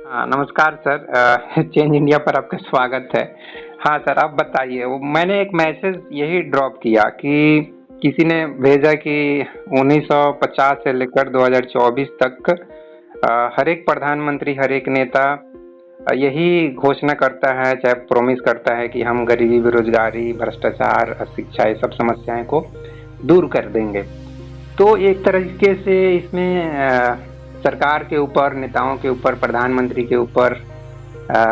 हाँ, नमस्कार sir. Change India पर आपका स्वागत है। हाँ सर, आप बताइए। वो मैंने एक मैसेज यही ड्रॉप किया कि किसी ने भेजा कि 1950 से लेकर 2024 तक हर एक प्रधानमंत्री, हर एक नेता यही घोषणा करता है, चाहे प्रॉमिस करता है कि हम गरीबी, बेरोजगारी, भ्रष्टाचार, अशिक्षा, ये सब समस्याएं को दूर कर देंगे। तो एक तरीके से इसमें सरकार के ऊपर, नेताओं के ऊपर, प्रधानमंत्री के ऊपर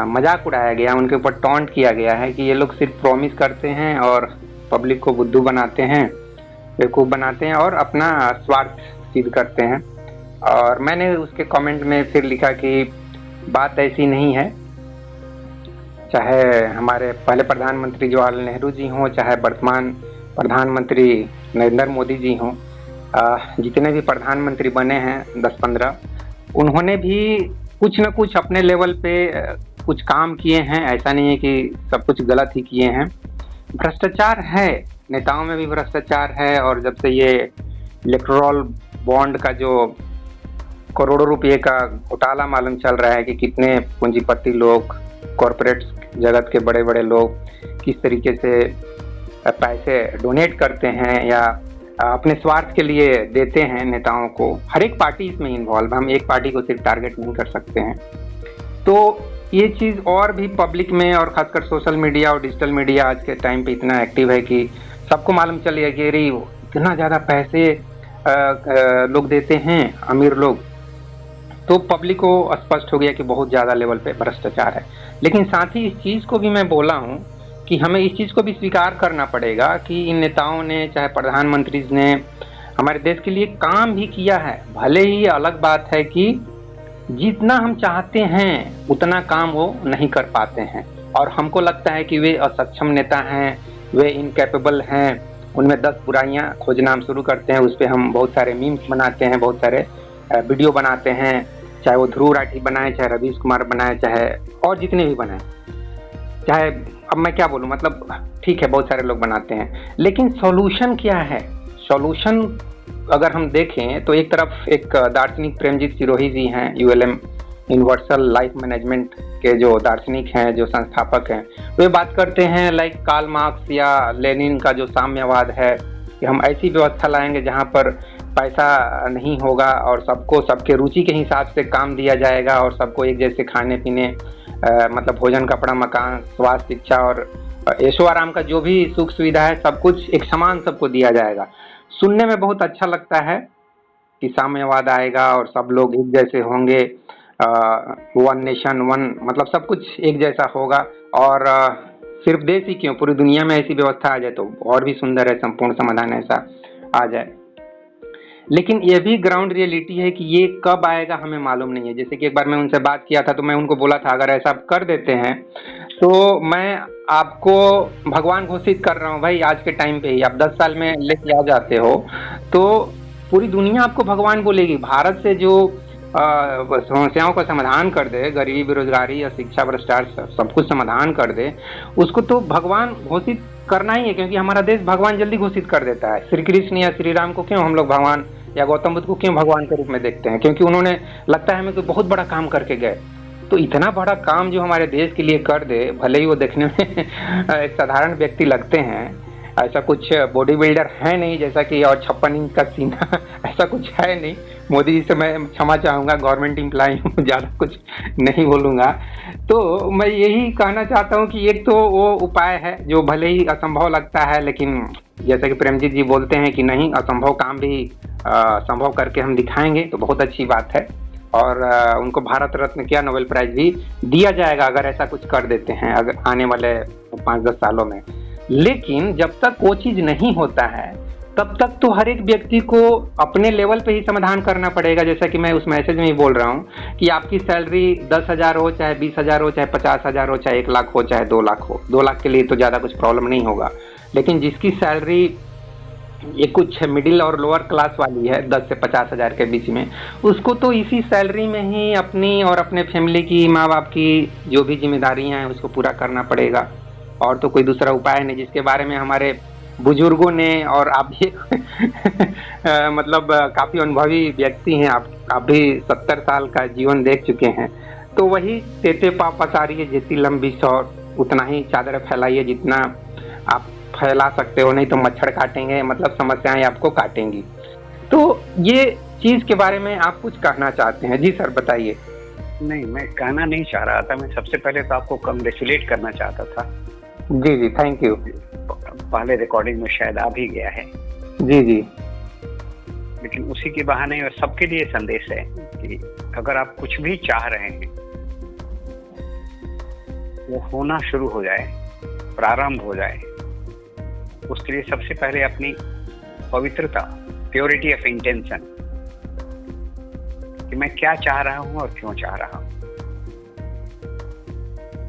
मजाक उड़ाया गया, उनके ऊपर टॉन्ट किया गया है कि ये लोग सिर्फ प्रॉमिस करते हैं और पब्लिक को बुद्धू बनाते हैं, बेवकूफ़ बनाते हैं और अपना स्वार्थ सिद्ध करते हैं। और मैंने उसके कमेंट में फिर लिखा कि बात ऐसी नहीं है। चाहे हमारे पहले प्रधानमंत्री जवाहरलाल नेहरू जी हों, चाहे वर्तमान प्रधानमंत्री नरेंद्र मोदी जी हों, जितने भी प्रधानमंत्री बने हैं 10-15, उन्होंने भी कुछ न कुछ अपने लेवल पे कुछ काम किए हैं। ऐसा नहीं है कि सब कुछ गलत ही किए हैं। भ्रष्टाचार है, नेताओं में भी भ्रष्टाचार है। और जब से ये इलेक्टोरल बॉन्ड का जो करोड़ों रुपए का घोटाला मालूम चल रहा है कि कितने पूंजीपति लोग, कॉरपोरेट जगत के बड़े बड़े लोग किस तरीके से पैसे डोनेट करते हैं या अपने स्वार्थ के लिए देते हैं नेताओं को। हर एक पार्टी इसमें इन्वॉल्व है, हम एक पार्टी को सिर्फ टारगेट नहीं कर सकते हैं। तो ये चीज़ और भी पब्लिक में और खासकर सोशल मीडिया और डिजिटल मीडिया आज के टाइम पे इतना एक्टिव है कि सबको मालूम चल गया कि अरे इतना ज़्यादा पैसे लोग देते हैं, अमीर लोग। तो पब्लिक को स्पष्ट हो गया कि बहुत ज़्यादा लेवल पे भ्रष्टाचार है। लेकिन साथ ही इस चीज़ को भी मैं बोला हूँ कि हमें इस चीज़ को भी स्वीकार करना पड़ेगा कि इन नेताओं ने, चाहे प्रधानमंत्री ने, हमारे देश के लिए काम भी किया है। भले ही अलग बात है कि जितना हम चाहते हैं उतना काम वो नहीं कर पाते हैं और हमको लगता है कि वे असक्षम नेता हैं, वे इनकैपेबल हैं। उनमें 10 बुराइयां खोजना हम शुरू करते हैं, उस पर हम बहुत सारे मीम्स बनाते हैं, बहुत सारे वीडियो बनाते हैं, चाहे वो ध्रुव राठी बनाए, चाहे रवीश कुमार बनाए, चाहे और जितने भी बनाए, चाहे अब मैं क्या बोलूँ, मतलब ठीक है बहुत सारे लोग बनाते हैं। लेकिन सॉल्यूशन क्या है? सॉल्यूशन अगर हम देखें तो एक तरफ एक दार्शनिक प्रेमजीत सिरोही जी हैं, ULM यूनिवर्सल लाइफ मैनेजमेंट के जो दार्शनिक हैं, जो संस्थापक हैं, वे बात करते हैं लाइक कार्ल मार्क्स या लेनिन का जो साम्यवाद है कि हम ऐसी व्यवस्था लाएंगे जहाँ पर पैसा नहीं होगा और सबको सबके रुचि के हिसाब से काम दिया जाएगा और सबको एक जैसे खाने पीने, मतलब भोजन, कपड़ा, मकान, स्वास्थ्य, शिक्षा और ऐशो आराम का जो भी सुख सुविधा है सब कुछ एक समान सबको दिया जाएगा। सुनने में बहुत अच्छा लगता है कि साम्यवाद आएगा और सब लोग एक जैसे होंगे, वन नेशन वन, मतलब सब कुछ एक जैसा होगा। और सिर्फ देश ही क्यों, पूरी दुनिया में ऐसी व्यवस्था आ जाए तो और भी सुंदर है, संपूर्ण समाधान ऐसा आ जाए। लेकिन ये भी ग्राउंड रियलिटी है कि ये कब आएगा हमें मालूम नहीं है। जैसे कि एक बार मैं उनसे बात किया था तो मैं उनको बोला था अगर ऐसा कर देते हैं तो मैं आपको भगवान घोषित कर रहा हूँ भाई। आज के टाइम पे ही आप 10 साल में लेके आ जाते हो तो पूरी दुनिया आपको भगवान बोलेगी। भारत से जो समस्याओं का समाधान कर दे, गरीबी, बेरोजगारी या शिक्षा, भ्रष्टाचार, सब कुछ समाधान कर दे, उसको तो भगवान घोषित करना ही है, क्योंकि हमारा देश भगवान जल्दी घोषित कर देता है। श्री कृष्ण या श्री राम को क्यों हम लोग भगवान, या गौतम बुद्ध को क्यों भगवान के रूप में देखते हैं? क्योंकि उन्होंने, लगता है हमें कोई बहुत बड़ा काम करके गए। तो इतना बड़ा काम जो हमारे देश के लिए कर दे, भले ही वो देखने में एक साधारण व्यक्ति लगते हैं, ऐसा कुछ बॉडी बिल्डर है नहीं जैसा कि, और 56 इंच का सीना ऐसा कुछ है नहीं। मोदी जी से मैं क्षमा चाहूँगा, गवर्नमेंट एम्प्लॉई हूँ, ज़्यादा कुछ नहीं बोलूँगा। तो मैं यही कहना चाहता हूँ कि एक तो वो उपाय है जो भले ही असंभव लगता है, लेकिन जैसा कि प्रेमजीत जी बोलते हैं कि नहीं, असंभव काम भी संभव करके हम दिखाएंगे तो बहुत अच्छी बात है। और उनको भारत रत्न क्या, नोबेल प्राइज भी दिया जाएगा अगर ऐसा कुछ कर देते हैं अगर आने वाले 5-10 सालों में। लेकिन जब तक वो चीज़ नहीं होता है तब तक तो हर एक व्यक्ति को अपने लेवल पे ही समाधान करना पड़ेगा। जैसा कि मैं उस मैसेज में ही बोल रहा हूँ कि आपकी सैलरी 10,000 हो, चाहे 20,000 हो, चाहे 50,000 हो, चाहे 1 लाख हो, चाहे 2 लाख हो। 2 लाख के लिए तो ज़्यादा कुछ प्रॉब्लम नहीं होगा। लेकिन जिसकी सैलरी ये कुछ मिडिल और लोअर क्लास वाली है, 10 से 50,000 के बीच में, उसको तो इसी सैलरी में ही अपनी और अपने फैमिली की, माँ बाप की जो भी जिम्मेदारियां हैं उसको पूरा करना पड़ेगा। और तो कोई दूसरा उपाय नहीं, जिसके बारे में हमारे बुजुर्गों ने, और आप भी मतलब काफ़ी अनुभवी व्यक्ति हैं, आप भी 70 साल का जीवन देख चुके हैं। तो वही तेते पा पसारिए जितनी लंबी सौ उतना ही चादर फैलाइए जितना आप फैला सकते हो, नहीं तो मच्छर काटेंगे, मतलब समस्याएं आपको काटेंगी। तो ये चीज के बारे में आप कुछ कहना चाहते हैं? जी सर बताइए। नहीं, मैं कहना नहीं चाह रहा था। मैं सबसे पहले तो आपको कांग्रेचुलेट करना चाहता था। जी जी, थैंक यू। पहले रिकॉर्डिंग में शायद आ भी गया है, जी जी। लेकिन उसी के बहाने और सबके लिए संदेश है कि अगर आप कुछ भी चाह रहे हैं वो होना शुरू हो जाए, प्रारंभ हो जाए, उसके लिए सबसे पहले अपनी पवित्रता, प्योरिटी ऑफ इंटेंशन, कि मैं क्या चाह रहा हूं और क्यों चाह रहा हूं।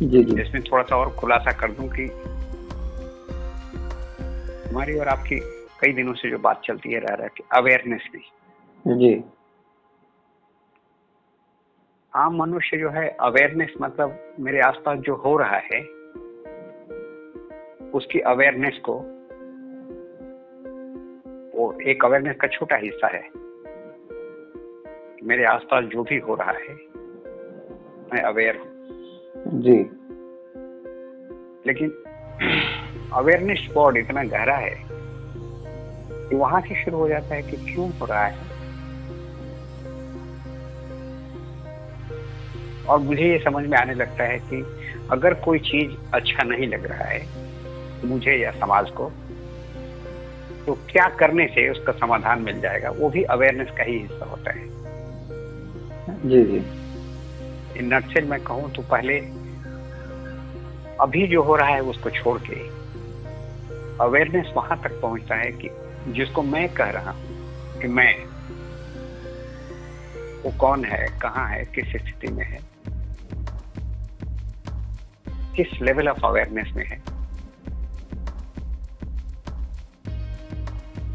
जी जी। इसमें थोड़ा सा और खुलासा कर दूं कि हमारी और आपकी कई दिनों से जो बात चलती है रह कि अवेयरनेस की। जी। आम मनुष्य जो है, अवेयरनेस मतलब मेरे आसपास जो हो रहा है उसकी अवेयरनेस को, वो एक अवेयरनेस का छोटा हिस्सा है। मेरे आसपास जो भी हो रहा है मैं अवेयर हूं। जी। लेकिन अवेयरनेस वर्ड इतना गहरा है कि वहां से शुरू हो जाता है कि क्यों हो रहा है। और मुझे ये समझ में आने लगता है कि अगर कोई चीज अच्छा नहीं लग रहा है मुझे या समाज को, तो क्या करने से उसका समाधान मिल जाएगा, वो भी अवेयरनेस का ही हिस्सा होता है। जी जी। इन नटसेल मैं कहूँ तो पहले अभी जो हो रहा है उसको छोड़ के अवेयरनेस वहां तक पहुंचता है कि जिसको मैं कह रहा हूं कि मैं, वो कौन है, कहाँ है, किस स्थिति में है, किस लेवल ऑफ अवेयरनेस में है,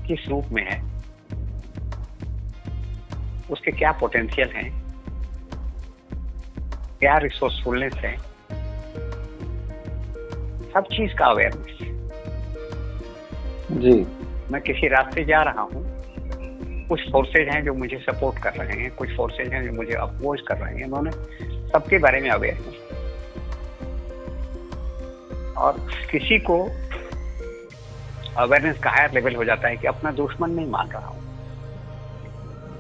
किस रूप में है, उसके क्या पोटेंशियल हैं, क्या रिसोर्सफुलनेस है, सब चीज का अवेयरनेस। जी। मैं किसी रास्ते जा रहा हूँ, कुछ फोर्सेज हैं जो मुझे सपोर्ट कर रहे हैं, कुछ फोर्सेज हैं जो मुझे अपोज कर रहे हैं, उन्होंने सबके बारे में अवेयरनेस। और किसी को अवेयरनेस का हायर लेवल हो जाता है कि अपना दुश्मन नहीं मान रहा हूं,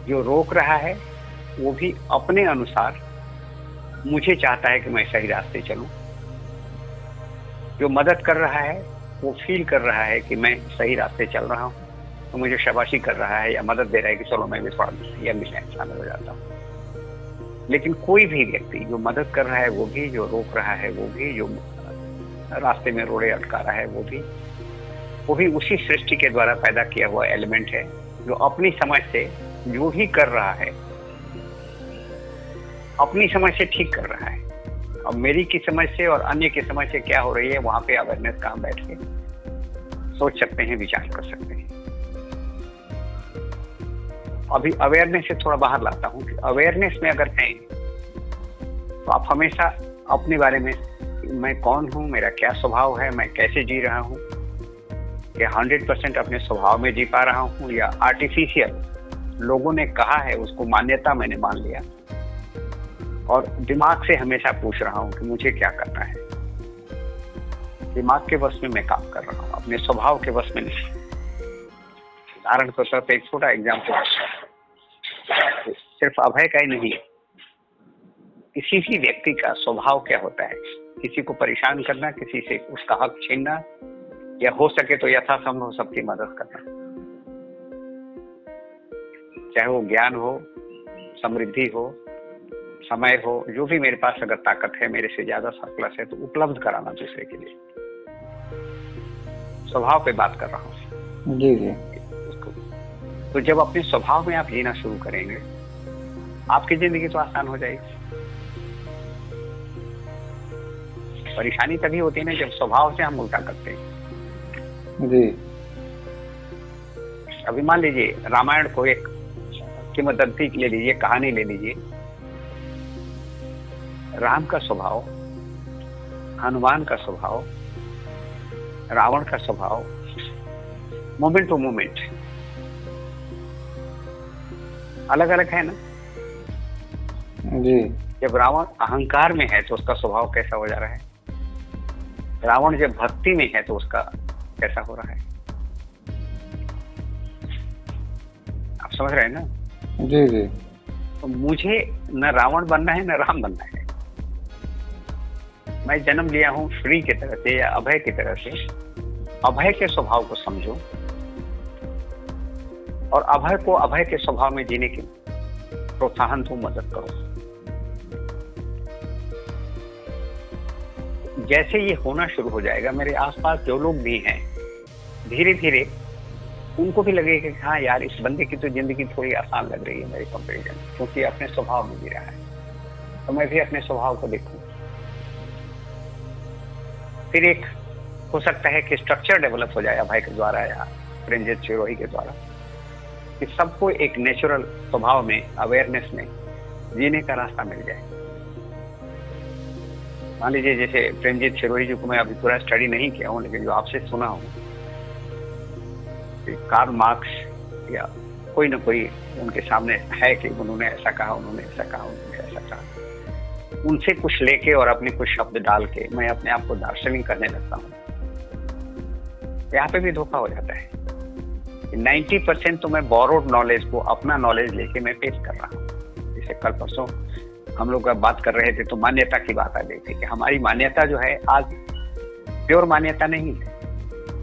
जो रोक रहा है वो भी अपने अनुसार मुझे चाहता है कि मैं सही रास्ते चलूं, जो मदद कर रहा है वो फील कर रहा है कि मैं सही रास्ते चल रहा हूं, तो मुझे शाबाशी कर रहा है या मदद दे रहा है कि चलो मैं भी थोड़ा या मिलने शामिल हो जाता हूं। लेकिन कोई भी व्यक्ति जो मदद कर रहा है वो भी, जो रोक रहा है वो भी, जो रास्ते में रोड़े अटका रहा है वो भी उसी सृष्टि के द्वारा पैदा किया हुआ एलिमेंट है, जो अपनी समझ से जो भी कर रहा है अपनी समझ से ठीक कर रहा है। अब मेरी की समझ से और अन्य की समझ से क्या हो रही है, वहां पे अवेयरनेस का हम बैठ के सोच सकते हैं, विचार कर सकते हैं। अभी अवेयरनेस से थोड़ा बाहर लाता हूं कि अवेयरनेस में अगर हैं तो आप हमेशा अपने बारे में, मैं कौन हूं, मेरा क्या स्वभाव है, मैं कैसे जी रहा हूं, या 100% अपने स्वभाव में जी पा रहा हूं, या आर्टिफिशियल लोगों ने कहा है उसको मान्यता मैंने मान लिया, और दिमाग से हमेशा पूछ रहा हूं कि मुझे क्या करना है। दिमाग के वश में मैं काम कर रहा हूं, अपने स्वभाव के वश में नहीं। उदाहरण के तौर पर एक छोटा एग्जाम्पल, सिर्फ अभय का ही नहीं, किसी भी व्यक्ति का स्वभाव क्या होता है, किसी को परेशान करना, किसी से उसका हक छीनना, या हो सके तो यथासंभव सबकी मदद करना, चाहे वो ज्ञान हो, समृद्धि हो, समय हो, जो भी मेरे पास अगर ताकत है, मेरे से ज्यादा सरप्लस है, तो उपलब्ध कराना दूसरे के लिए। स्वभाव पे बात कर रहा हूँ। जी जी। तो जब अपने स्वभाव में आप जीना शुरू करेंगे, आपकी जिंदगी तो आसान हो जाएगी। परेशानी तभी होती है ना जब स्वभाव से हम उल्टा करते हैं। जी। अभी मान लीजिए रामायण को एक किंवदंती ले लीजिए, कहानी ले लीजिए। राम का स्वभाव, हनुमान का स्वभाव, रावण का स्वभाव, मोमेंट टू मोमेंट अलग अलग है ना। जी। जब रावण अहंकार में है तो उसका स्वभाव कैसा हो जा रहा है, रावण जब भक्ति में है तो उसका कैसा हो रहा है। आप समझ रहे हैं ना? जी जी। तो मुझे न रावण बनना है न राम बनना है। मैं जन्म लिया हूं श्री की तरह से या अभय की तरह से। अभय के स्वभाव को समझो और अभय को अभय के स्वभाव में जीने की प्रोत्साहन दो, मदद करो। जैसे ये होना शुरू हो जाएगा, मेरे आसपास जो लोग भी हैं धीरे धीरे उनको भी लगेगा कि हाँ यार, इस बंदे की तो जिंदगी थोड़ी आसान लग रही है मेरे कंपेरिजन, क्योंकि अपने स्वभाव में जी रहा है। तो मैं भी अपने स्वभाव को देखूं। फिर एक हो सकता है कि स्ट्रक्चर डेवलप हो जाए अभय के द्वारा या प्रेमजीत सिरोही के द्वारा, कि सबको एक नेचुरल स्वभाव में, अवेयरनेस में जीने का रास्ता मिल जाए। मान लीजिए जैसे प्रेमजीत सिरोही जी को मैं अभी पूरा स्टडी नहीं किया हूँ, लेकिन जो आपसे सुना हूँ, कार्ल मार्क्स या कोई ना कोई उनके सामने है कि उन्होंने ऐसा कहा, उन्होंने ऐसा कहा, उन्होंने ऐसा कहा, उनसे कुछ लेके और अपने कुछ शब्द डाल के मैं अपने आप को दार्शनिक करने लगता हूँ। यहाँ पे भी धोखा हो जाता है। 90% तो मैं बोरोड नॉलेज को अपना नॉलेज लेके मैं पेश कर रहा हूँ। जैसे कल परसों हम लोग बात कर रहे थे तो मान्यता की बात आ गई थी कि हमारी मान्यता जो है आज प्योर मान्यता नहीं है।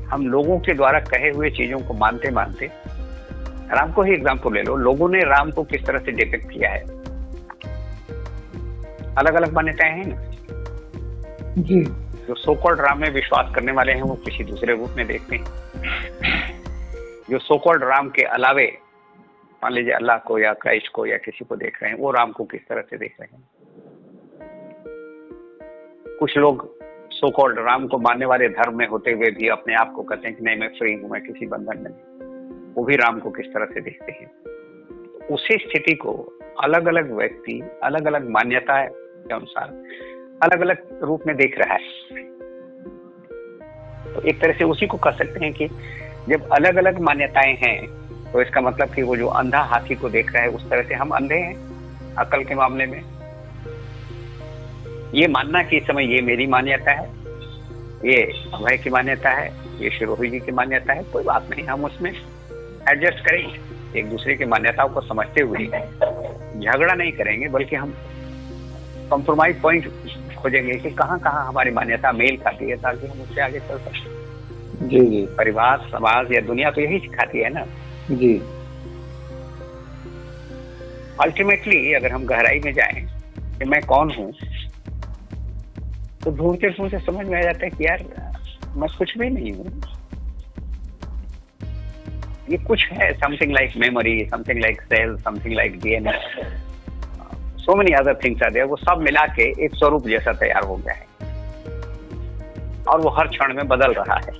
हम लोगों के द्वारा कहे हुए चीजों को मानते मानते, राम को ही एग्जाम्पल ले लो, लोगों ने राम को किस तरह से डिपिक्ट किया है। अलग अलग मान्यताएं हैं ना जी। जो सो कॉल्ड राम में विश्वास करने वाले हैं वो किसी दूसरे रूप में देखते हैं। जो सो कॉल्ड राम के अलावे मान लीजिए अल्लाह को या क्राइस्ट को या किसी को देख रहे हैं, वो राम को किस तरह से देख रहे हैं। कुछ लोग सो कॉल्ड राम को मानने वाले धर्म में होते हुए भी अपने आप को कहते हैं कि नहीं मैं फ्री हूं, मैं किसी बंधन में नहीं, वो भी राम को किस तरह से देखते हैं। तो उसी स्थिति को अलग अलग व्यक्ति अलग अलग मान्यता के अनुसार अलग अलग रूप में देख रहा है। तो एक तरह से उसी को कह सकते हैं कि जब अलग अलग मान्यताएं हैं तो इसका मतलब कि वो जो अंधा हाथी को देख रहा है उस तरह से हम अंधे हैं अकल के मामले में। ये मानना कि इस समय ये मेरी मान्यता है, ये अभय की मान्यता है, ये सिरोही जी की मान्यता है, कोई बात नहीं, हम उसमें एडजस्ट करेंगे। एक दूसरे की मान्यताओं को समझते हुए झगड़ा नहीं करेंगे, बल्कि हम कॉम्प्रोमाइज पॉइंट खोजेंगे कि कहाँ कहाँ हमारी मान्यता मेल खाती है, ताकि हम उससे आगे चल सकते। जी जी। परिवार, समाज या दुनिया तो यही सिखाती है ना। जी। अल्टीमेटली अगर हम गहराई में जाएं कि मैं कौन हूं, तो ढूंढते ढूंढते समझ में आ जाता है कि यार मैं कुछ भी नहीं हूं। ये कुछ है, something like memory, something like cell, something like DNA, so many other things are there. वो सब मिला के एक स्वरूप जैसा तैयार हो गया है और वो हर क्षण में बदल रहा है।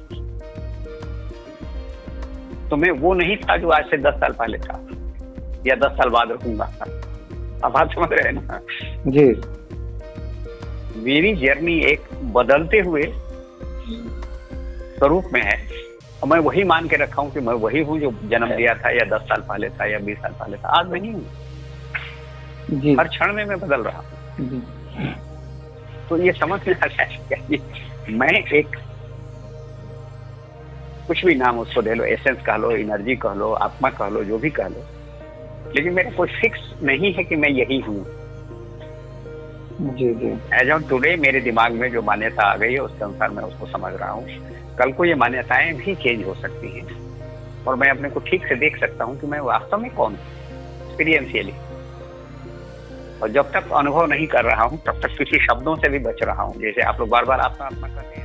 तो मैं वो नहीं था जो आज से 10 साल पहले था या 10 साल बाद रहूंगा। अब आप समझ रहे हैं ना? जी। मेरी जर्नी एक बदलते हुए स्वरूप में है और मैं वही मान के रखा हूं कि मैं वही हूं जो जन्म लिया था या 10 साल पहले था या 20 साल पहले था। आज नहीं हूं। जी। हर क्षण में मैं बदल रहा हूं। जी। तो ये समझ में आता है कि मैं एक, कुछ भी नाम उसको दे लो, एसेंस कह लो, एनर्जी कह लो, आत्मा कह लो, जो भी कह लो, लेकिन मेरा कोई फिक्स नहीं है कि मैं यही हूँ। जी जी। एज ऑन टुडे मेरे दिमाग में जो मान्यता आ गई है उसके अनुसार मैं उसको समझ रहा हूँ। कल को ये मान्यताएं भी चेंज हो सकती हैं और मैं अपने को ठीक से देख सकता हूँ कि मैं वास्तव में कौन हूँ, एक्सपीरियंशियली। और जब तक अनुभव नहीं कर रहा हूँ तब तक किसी शब्दों से भी बच रहा हूँ। जैसे आप लोग बार बार आत्मा आत्मा करते हैं।